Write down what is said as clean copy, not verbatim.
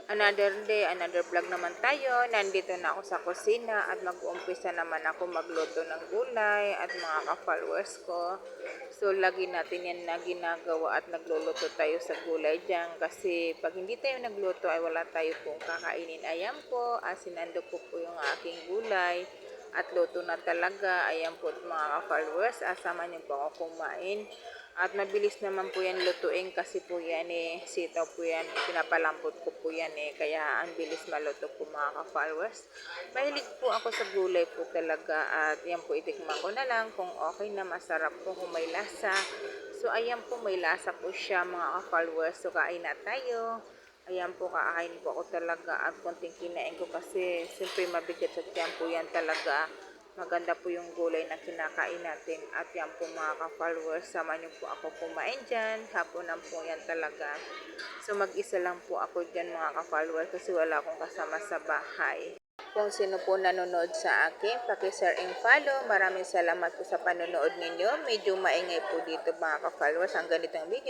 Another day, another vlog naman tayo. Nandito na ako sa kusina at mag-uumpisa naman ako magluto ng gulay at mga ka-followers ko. So, lagi natin yan na ginagawa at nagluluto tayo sa gulay dyan. Kasi pag hindi tayo nagluto ay wala tayo pong kakainin. Ayan po, sinando ko po yung aking gulay. At luto na talaga. Ayan po mga ka-followers. Asama niyo po ako kumain. At mabilis naman po yan lutuin kasi po yan sitaw po yan, pinapalampot ko po yan kaya ang bilis maluto po mga ka-followers. Mahilig po ako sa gulay po talaga at yan po itikman ko na lang kung okay na, masarap po, kung may lasa. So ayan po, may lasa po siya mga ka-followers. So kain na tayo. Ayan po, kakain po ako talaga at konting kinain ko kasi siyempre mabigat sa tiyan po yan talaga. Maganda po yung gulay na kinakain natin. At yan po mga ka-followers, sama nyo po ako kumain dyan. Hapunan po yan talaga. So mag-isa lang po ako dyan mga ka-followers kasi wala akong kasama sa bahay. Kung sino po nanonood sa akin, paki-share and follow. Maraming salamat po sa panonood ninyo. Medyo maingay po dito mga ka-followers ang ganitong video.